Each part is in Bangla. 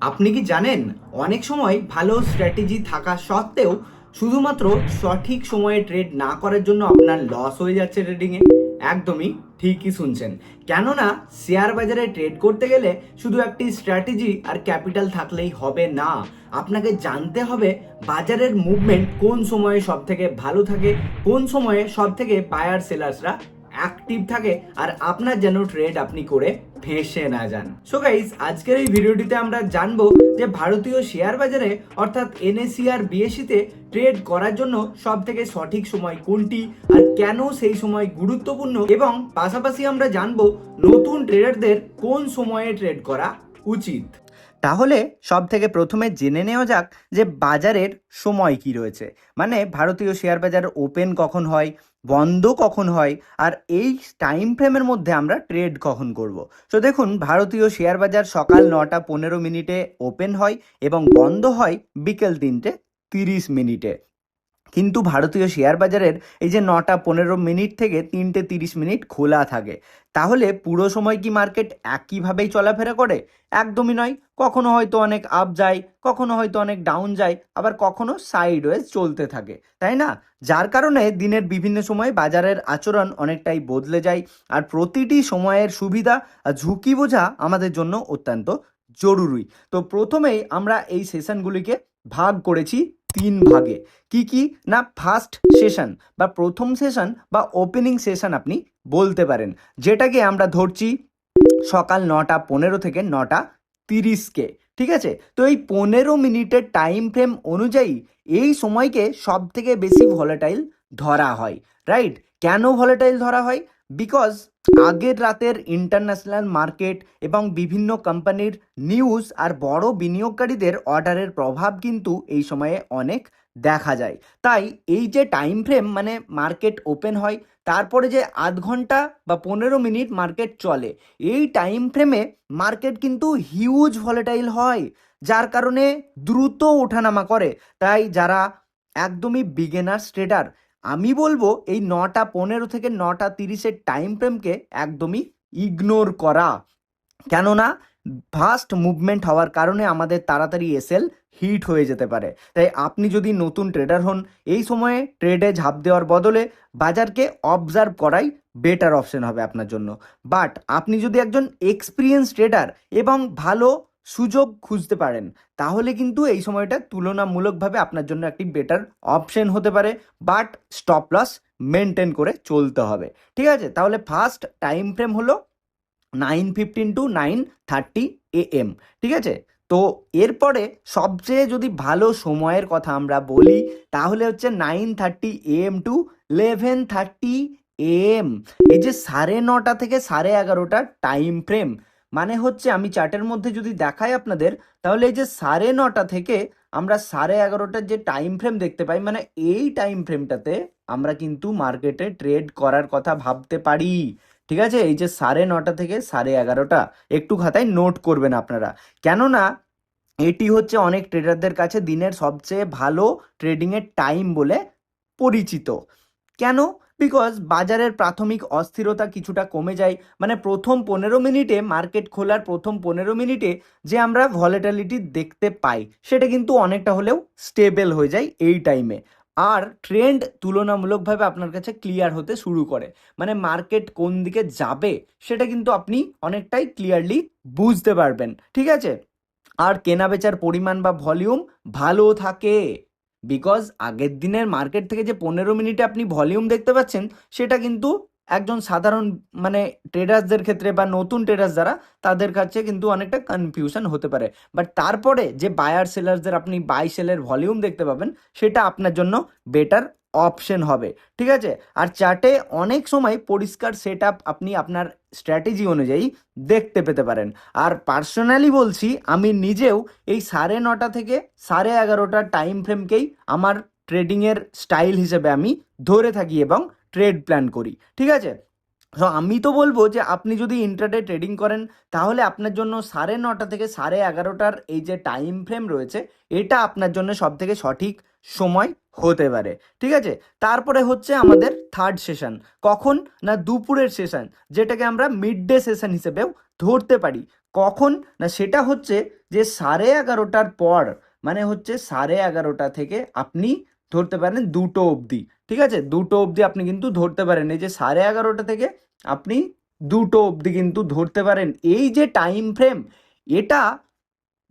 আপনি কি জানেন অনেক সময় ভালো স্ট্র্যাটেজি থাকা সত্ত্বেও শুধুমাত্র সঠিক সময়ে ট্রেড না করার জন্য আপনার লস হয়ে যাচ্ছে ট্রেডিংয়ে? একদমই ঠিকই শুনছেন। কেননা শেয়ার বাজারে ট্রেড করতে গেলে শুধু একটি স্ট্র্যাটেজি আর ক্যাপিটাল থাকলেই হবে না। আপনাকে জানতে হবে বাজারের মুভমেন্ট কোন সময়ে সব থেকে ভালো থাকে, কোন সময়ে সব থেকে বায়ার সেলার্সরা অ্যাক্টিভ থাকে, আর আপনার যেন ট্রেড আপনি করে ফেঁসে না যান। সো গাইস, আজকের এই ভিডিওটিতে আমরা জানবো যে ভারতীয় শেয়ার বাজারে অর্থাৎ এনএসই আর বিএসসিতে ট্রেড করার জন্য সব থেকে সঠিক সময় কোনটি আর কেন সেই সময় গুরুত্বপূর্ণ, এবং পাশাপাশি আমরা জানবো নতুন ট্রেডারদের কোন সময়ে ট্রেড করা উচিত। তাহলে সব থেকে প্রথমে জেনে নেওয়া যাক যে বাজারের সময় কি রয়েছে, মানে ভারতীয় শেয়ার বাজার ওপেন কখন হয়, বন্ধ কখন হয়, আর এই টাইম ফ্রেমের মধ্যে আমরা ট্রেড কখন করব। তো দেখুন, ভারতীয় শেয়ার বাজার সকাল 9টা 15 মিনিটে ওপেন হয় এবং বন্ধ হয় বিকেল 3টে 30 মিনিটে। কিন্তু ভারতীয় শেয়ার বাজারের এই যে 9টা 15 মিনিট থেকে 3টে 30 মিনিট খোলা থাকে, তাহলে পুরো সময় কি মার্কেট একইভাবেই চলাফেরা করে? একদমই নয়। কখনো হয়তো অনেক আপ যায়, কখনো হয়তো অনেক ডাউন যায়, আবার কখনো সাইডওয়েজ চলতে থাকে, তাই না? যার কারণে দিনের বিভিন্ন সময় বাজারের আচরণ অনেকটাই বদলে যায়, আর প্রতিটি সময়ের সুবিধা আর ঝুঁকি বোঝা আমাদের জন্য অত্যন্ত জরুরি। তো প্রথমেই আমরা এই সেশনগুলিকে ভাগ করেছি 3 ভাগে। কি কি না, ফার্স্ট সেশন বা প্রথম সেশন বা ওপেনিং সেশন আপনি বলতে পারেন, যেটাকে আমরা ধরছি সকাল 9টা 15 থেকে 9টা 30কে। ঠিক আছে, তো এই 15 মিনিটের টাইম ফ্রেম অনুযায়ী এই সময়কে সব থেকে বেশি ভলেটাইল ধরা হয়। রাইট? কেন ভলেটাইল ধরা হয়? বিকজ আগের রাতের ইন্টারন্যাশনাল মার্কেট এবং বিভিন্ন কোম্পানির নিউজ আর বড় বিনিয়োগকারীদের অর্ডারের প্রভাব কিন্তু এই সময়ে অনেক দেখা যায়। তাই এই যে টাইম ফ্রেম, মানে মার্কেট ওপেন হয়, তারপরে যে আধ ঘন্টা বা 15 মিনিট মার্কেট চলে, এই টাইম ফ্রেমে মার্কেট কিন্তু হিউজ ভলেটাইল হয়, যার কারণে দ্রুত ওঠানামা করে। তাই যারা একদমই বিগিনার্স ট্রেডার, আমি বলবো এই 9টা 15 থেকে 9টা 30-এর টাইম ফ্রেমকে একদমই ইগনোর করা। কেননা ফাস্ট মুভমেন্ট হওয়ার কারণে আমাদের তাড়াতাড়ি এসএল হিট হয়ে যেতে পারে। তাই আপনি যদি নতুন ট্রেডার হন, এই সময়ে ট্রেডে ঝাঁপ দেওয়ার বদলে বাজারকে অবজার্ভ করাই বেটার অপশন হবে আপনার জন্য। বাট আপনি যদি একজন এক্সপিরিয়েন্স ট্রেডার এবং ভালো সুযোগ খুঁজতে পারেন, তাহলে কিন্তু এই সময়টা তুলনামূলকভাবে আপনার জন্য একটি বেটার অপশন হতে পারে। বাট স্টপ লস মেনটেন করে চলতে হবে। ঠিক আছে, তাহলে ফার্স্ট টাইম ফ্রেম হলো 9:15 to 9:30 AM। ঠিক আছে, তো এরপরে সবচেয়ে যদি ভালো সময়ের কথা আমরা বলি, তাহলে হচ্ছে 9:30 AM to 11:30 AM। এই যে 9:30 থেকে 11:30 টাইম ফ্রেম, মানে হচ্ছে আমি চার্টের মধ্যে যদি দেখাই আপনাদের, তাহলে এই যে 9:30 থেকে আমরা 11:30 যে টাইম ফ্রেম দেখতে পাই, মানে এই টাইম ফ্রেমটাতে আমরা কিন্তু মার্কেটে ট্রেড করার কথা ভাবতে পারি। ঠিক আছে, এই যে 9:30 থেকে 11:30, একটু খাতায় নোট করবেন আপনারা। কেননা এটি হচ্ছে অনেক ট্রেডারদের কাছে দিনের সবচেয়ে ভালো ট্রেডিংয়ের টাইম বলে পরিচিত। কেন? বিকজ বাজারের প্রাথমিক অস্থিরতা কিছুটা কমে যায়, মানে প্রথম 15 মিনিটে, মার্কেট খোলার প্রথম 15 মিনিটে যে আমরা ভলেটালিটি দেখতে পাই, সেটা কিন্তু অনেকটা হলেও স্টেবল হয়ে যায় এই টাইমে। আর ট্রেন্ড তুলনামূলকভাবে আপনার কাছে ক্লিয়ার হতে শুরু করে, মানে মার্কেট কোন দিকে যাবে সেটা কিন্তু আপনি অনেকটাই ক্লিয়ারলি বুঝতে পারবেন। ঠিক আছে, আর কেনা বেচার পরিমাণ বা ভলিউম ভালো থাকে। বিকজ আগের দিনের মার্কেট থেকে যে 15 মিনিটে আপনি ভলিউম দেখতে পাচ্ছেন, সেটা কিন্তু একজন সাধারণ মানে ট্রেডার্সদের ক্ষেত্রে বা নতুন ট্রেডার্স যারা, তাদের কাছে কিন্তু অনেকটা কনফিউশন হতে পারে। বাট তারপরে যে বায়ার সেলার্সদের আপনি বাই সেলের ভলিউম দেখতে পাবেন, সেটা আপনার জন্য বেটার অপশন হবে। ঠিক আছে, আর চার্টে অনেক সময় পরিষ্কার সেট আপ আপনি আপনার স্ট্র্যাটেজি অনুযায়ী দেখতে পেতে পারেন। আর পার্সোনালি বলছি, আমি নিজেও এই 9:30 থেকে 11:30 টাইম ফ্রেমকেই আমার ট্রেডিংয়ের স্টাইল হিসেবে আমি ধরে থাকি এবং ট্রেড প্ল্যান করি। ঠিক আছে, তো আমি তো বলবো যে আপনি যদি ইন্ট্রাডে ট্রেডিং করেন, তাহলে আপনার জন্য 9:30 থেকে 11:30 এই যে টাইম ফ্রেম রয়েছে, এটা আপনার জন্য সব থেকে সঠিক সময় হতে পারে। ঠিক আছে, তারপরে হচ্ছে আমাদের থার্ড সেশন। কখন না, দুপুরের সেশন, যেটাকে আমরা মিড ডে সেশন হিসেবেও ধরতে পারি। কখন না, সেটা হচ্ছে যে 11:30টার পর, মানে হচ্ছে 11:30টা থেকে আপনি ধরতে পারেন 2টো অবধি। ঠিক আছে, 2টো অবধি আপনি কিন্তু ধরতে পারেন। এই যে 11:30টা থেকে আপনি 2টো অবধি কিন্তু ধরতে পারেন। এই যে টাইম ফ্রেম, এটা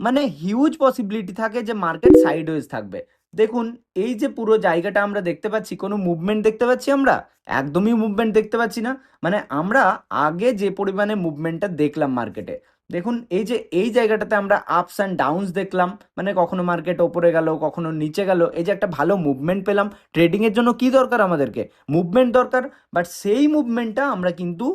মানে হিউজ পসিবিলিটি থাকে যে মার্কেট সাইডওয়েজ থাকবে। দেখুন এই যে পুরো জায়গাটা আমরা দেখতে পাচ্ছি, কোনো মুভমেন্ট দেখতে পাচ্ছি আমরা? একদমই মুভমেন্ট দেখতে পাচ্ছি না। মানে আমরা আগে যে পরিমাণে মুভমেন্টটা দেখলাম মার্কেটে, দেখুন এই যে এই জায়গাটাতে আমরা আপস অ্যান্ড ডাউনস দেখলাম, মানে কখনো মার্কেট ওপরে গেল, কখনো নিচে গেল, এই যে একটা ভালো মুভমেন্ট পেলাম। ট্রেডিংয়ের জন্য কি দরকার আমাদেরকে? মুভমেন্ট দরকার। বাট সেই মুভমেন্টটা আমরা কিন্তু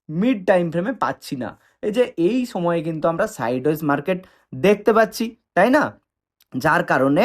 মিড টাইম ফ্রেমে পাচ্ছি না। এই যে এই সময়ে কিন্তু আমরা সাইডওয়েজ মার্কেট দেখতে পাচ্ছি, তাই না? যার কারণে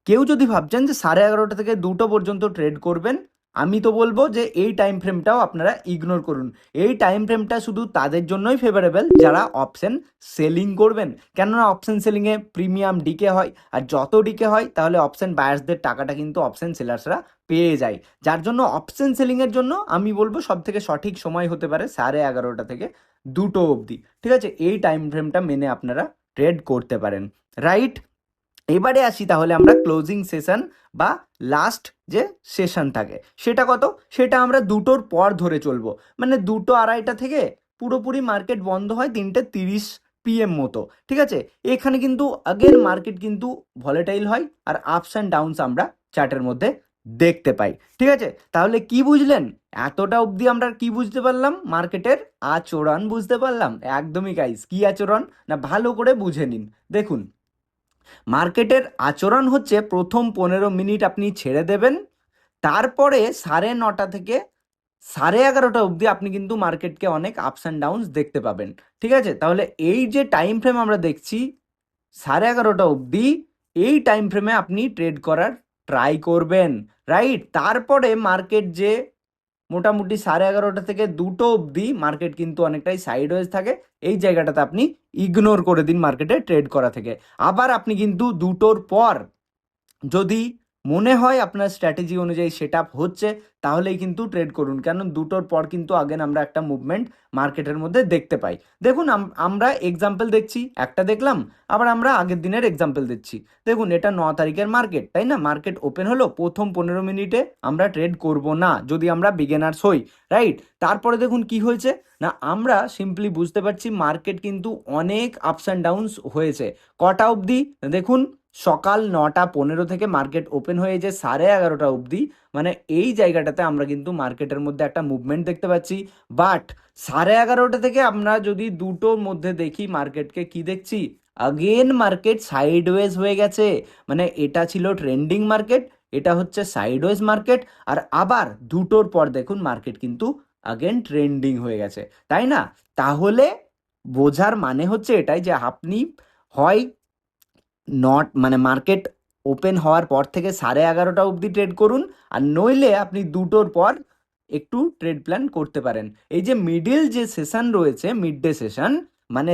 কেউ যদি ভাবছেন যে 11:30টা থেকে 2টো পর্যন্ত ট্রেড করবেন, আমি তো বলবো যে এই টাইম ফ্রেমটাও আপনারা ইগনোর করুন। এই টাইম ফ্রেমটা শুধু তাদের জন্যই ফেভারেবল যারা অপশন সেলিং করবেন। কেননা অপশন সেলিংয়ে প্রিমিয়াম ডিকে হয়, আর যত ডিকে হয় তাহলে অপশন বায়ার্সদের টাকাটা কিন্তু অপশন সেলার্সরা পেয়ে যায়। যার জন্য অপশন সেলিংয়ের জন্য আমি বলবো সব থেকে সঠিক সময় হতে পারে 11:30টা থেকে 2টো অবধি। ঠিক আছে, এই টাইম ফ্রেমটা মেনে আপনারা ট্রেড করতে পারেন, রাইট? এবারে আসি তাহলে আমরা ক্লোজিং সেশন বা লাস্ট যে সেশন থাকে সেটা কত, সেটা আমরা 2টোর পর ধরে চলবো। মানে 2টো 2:30টা থেকে পুরোপুরি মার্কেট বন্ধ হয় 3:30 PM মতো। ঠিক আছে, এখানে কিন্তু আগের মার্কেট কিন্তু ভলেটাইল হয়, আর আপস অ্যান্ড ডাউনস আমরা চার্টের মধ্যে দেখতে পাই। ঠিক আছে, তাহলে কি বুঝলেন? এতটা অবধি আমরা কি বুঝতে পারলাম? মার্কেটের আচরণ বুঝতে পারলাম। একদমই গাইস, কি আচরণ না, ভালো করে বুঝে নিন। দেখুন মার্কেটের আচরণ হচ্ছে প্রথম 15 মিনিট আপনি ছেড়ে দেবেন, তারপরে 9:30 থেকে 11:30 অবধি আপনি কিন্তু মার্কেটকে অনেক আপস অ্যান্ড ডাউনস দেখতে পাবেন। ঠিক আছে, তাহলে এই যে টাইম ফ্রেম আমরা দেখছি 11:30 অবধি, এই টাইম ফ্রেমে আপনি ট্রেড করার ট্রাই করবেন, রাইট? তারপরে মার্কেট যে মোটামুটি 11:30 থেকে 2টো অবধি মার্কেট কিন্তু অনেকটাই সাইডওয়েজ থাকে। এই জায়গাটাতে আপনি ইগনোর করে দিন মার্কেটে ট্রেড করা থেকে। আবার আপনি কিন্তু 2টোর পর যদি মনে হয় আপনার স্ট্র্যাটেজি অনুযায়ী সেট আপ হচ্ছে, তাহলেই কিন্তু ট্রেড করুন। কেন 2টোর পর কিন্তু আগেন আমরা একটা মুভমেন্ট মার্কেটের মধ্যে দেখতে পাই। দেখুন আমরা এক্সাম্পল দেখছি, একটা দেখলাম, আবার আমরা আগের দিনের এক্সাম্পল দিচ্ছি। দেখুন এটা 9 তারিখের মার্কেট, তাই না? মার্কেট ওপেন হলো, প্রথম 15 মিনিটে আমরা ট্রেড করব না যদি আমরা বিগিনার্স হই, রাইট? তারপরে দেখুন কি হয়েছে না, আমরা সিম্পলি বুঝতে পারছি মার্কেট কিন্তু অনেক আপস অ্যান্ড ডাউনস হয়েছে। কটা অবধি? দেখুন সকাল 9:15 থেকে মার্কেট ওপেন হয়ে যে 11:30 অবধি, মানে এই জায়গাটাতে আমরা কিন্তু মার্কেটের মধ্যে একটা মুভমেন্ট দেখতে পাচ্ছি। বাট 11:30 থেকে আমরা যদি 2টোর মধ্যে দেখি মার্কেটকে, কি দেখছি? আগেন মার্কেট সাইডওয়েজ হয়ে গেছে। মানে এটা ছিল ট্রেন্ডিং মার্কেট, এটা হচ্ছে সাইডওয়েজ মার্কেট, আর আবার 2টোর পর দেখুন মার্কেট কিন্তু আগেন ট্রেন্ডিং হয়ে গেছে, তাই না? তাহলে বোঝার মানে হচ্ছে এটাই যে আপনি হয় নট মানে মার্কেট ওপেন হওয়ার পর থেকে 11:30 অবধি ট্রেড করুন, আর নইলে আপনি 2টোর পর একটু ট্রেড প্ল্যান করতে পারেন। এই যে মিডিল যে সেশন রয়েছে, মিড ডে সেশন, মানে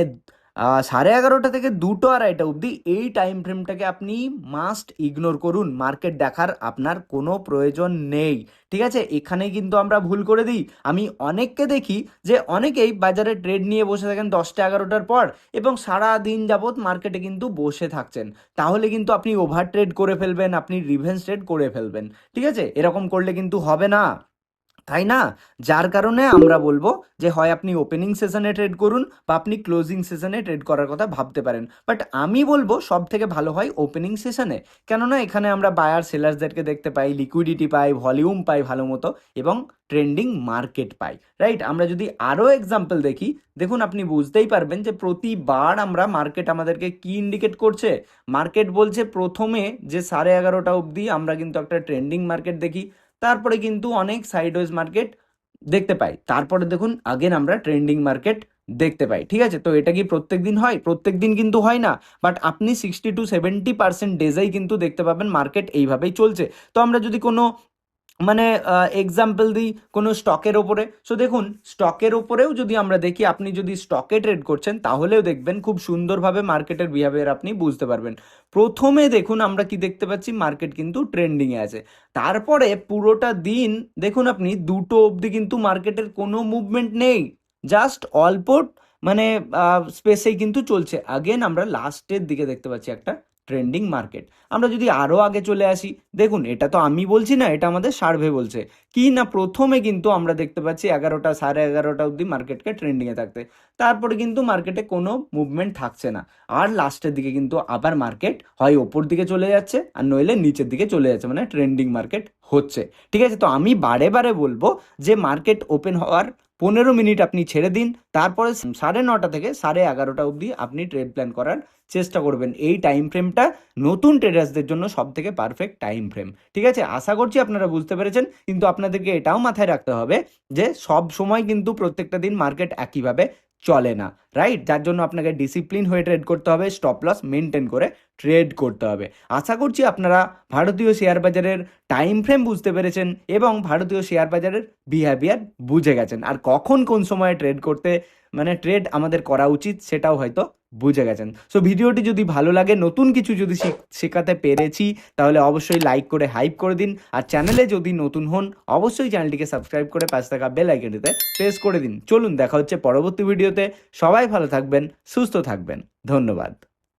11:30 থেকে 2টো 2:30 অবধি, এই টাইম ফ্রেমটাকে আপনি মাস্ট ইগনোর করুন। মার্কেট দেখার আপনার কোনো প্রয়োজন নেই। ঠিক আছে, এখানেই কিন্তু আমরা ভুল করে দিই। আমি অনেককে দেখি যে অনেকেই বাজারে ট্রেড নিয়ে বসে থাকেন 10টা 11টার পর, এবং সারা দিন যাবৎ মার্কেটে কিন্তু বসে থাকছেন। তাহলে কিন্তু আপনি ওভার ট্রেড করে ফেলবেন, আপনি রিভেন্স ট্রেড করে ফেলবেন। ঠিক আছে, এরকম করলে কিন্তু হবে না, তাই না? যার কারণে আমরা বলবো যে হয় আপনি ওপেনিং সেশনে ট্রেড করুন, বা আপনি ক্লোজিং সেশনে ট্রেড করার কথা ভাবতে পারেন। বাট আমি বলবো সব থেকে ভালো হয় ওপেনিং সেশনে। কেননা এখানে আমরা বায়ার সেলার্সদেরকে দেখতে পাই, লিকুইডিটি পাই, ভলিউম পাই ভালো মতো, এবং ট্রেন্ডিং মার্কেট পাই, রাইট? আমরা যদি আরও এক্সাম্পল দেখি, দেখুন আপনি বুঝতেই পারবেন যে প্রতিবার আমরা মার্কেট আমাদেরকে কি ইন্ডিকেট করছে। মার্কেট বলছে প্রথমে যে 11:30 অবধি আমরা কিন্তু একটা ট্রেন্ডিং মার্কেট দেখি, তারপরে কিন্তু অনেক সাইডওয়েজ মার্কেট দেখতে পাই, তারপরে দেখুন আগেন আমরা ট্রেন্ডিং মার্কেট দেখতে পাই। ঠিক আছে, তো এটা কি প্রত্যেক দিন হয়? প্রত্যেক দিন কিন্তু হয় না, বাট আপনি 60-70% ডেজেই কিন্তু দেখতে পাবেন মার্কেট এইভাবেই চলছে। তো আমরা যদি কোনো মানে এক্সাম্পল দিই কোনো স্টকের ওপরে, সো দেখুন স্টকের ওপরেও যদি আমরা দেখি, আপনি যদি স্টকে ট্রেড করছেন তাহলেও দেখবেন খুব সুন্দরভাবে মার্কেটের বিহেভিয়ার আপনি বুঝতে পারবেন। প্রথমে দেখুন আমরা কি দেখতে পাচ্ছি, মার্কেট কিন্তু ট্রেন্ডিংয়ে আছে। তারপরে পুরোটা দিন দেখুন আপনি 2টো অবধি কিন্তু মার্কেটের কোনো মুভমেন্ট নেই, জাস্ট অল্প মানে স্পেসেই কিন্তু চলছে। আগেন আমরা লাস্টের দিকে দেখতে পাচ্ছি একটা ট্রেন্ডিং মার্কেট। আমরা যদি আরও আগে চলে আসি, দেখুন এটা তো আমি বলছি না, এটা আমাদের সার্ভে বলছে কি না, প্রথমে কিন্তু আমরা দেখতে পাচ্ছি 11টা 11:30 অবধি মার্কেটকে ট্রেন্ডিংয়ে থাকতে, তারপরে কিন্তু মার্কেটে কোনো মুভমেন্ট থাকছে না, আর লাস্টের দিকে কিন্তু আবার মার্কেট হয় ওপর দিকে চলে যাচ্ছে আর নইলে নিচের দিকে চলে যাচ্ছে, মানে ট্রেন্ডিং মার্কেট হচ্ছে। ঠিক আছে, তো আমি বারে বারে বলবো যে মার্কেট ওপেন হওয়ার 15 মিনিট আপনি ছেড়ে দিন, তারপরে 9:30 থেকে 11:30 অবধি আপনি ট্রেড প্ল্যান করার চেষ্টা করবেন। এই টাইম ফ্রেমটা নতুন ট্রেডার্সদের জন্য সব থেকে পারফেক্ট টাইম ফ্রেম। ঠিক আছে, আশা করছি আপনারা বুঝতে পেরেছেন, কিন্তু আপনাদেরকে এটাও মাথায় রাখতে হবে যে সব সময় কিন্তু প্রত্যেকটা দিন মার্কেট একইভাবে চলে না, রাইট? যার জন্য আপনাকে ডিসিপ্লিন হয়ে ট্রেড করতে হবে, স্টপ লস মেনটেন করে ট্রেড করতে হবে। আশা করছি আপনারা ভারতীয় শেয়ার বাজারের টাইম ফ্রেম বুঝতে পেরেছেন এবং ভারতীয় শেয়ার বাজারের বিহেভিয়ার বুঝে গেছেন, আর কখন কোন সময়ে ট্রেড করতে মানে ট্রেড আমাদের করা উচিত সেটাও হয়তো বুঝে গেছেন। সো ভিডিওটি যদি ভালো লাগে, নতুন কিছু যদি শেখাতে পেরেছি, তাহলে অবশ্যই লাইক করে হাইপ করে দিন, আর চ্যানেলে যদি নতুন হন অবশ্যই চ্যানেলটিকে সাবস্ক্রাইব করে পাশে থাকা বেল আইকনটিতে প্রেস করে দিন। চলুন দেখা হচ্ছে পরবর্তী ভিডিওতে। সবাই ভালো থাকবেন, সুস্থ থাকবেন, ধন্যবাদ।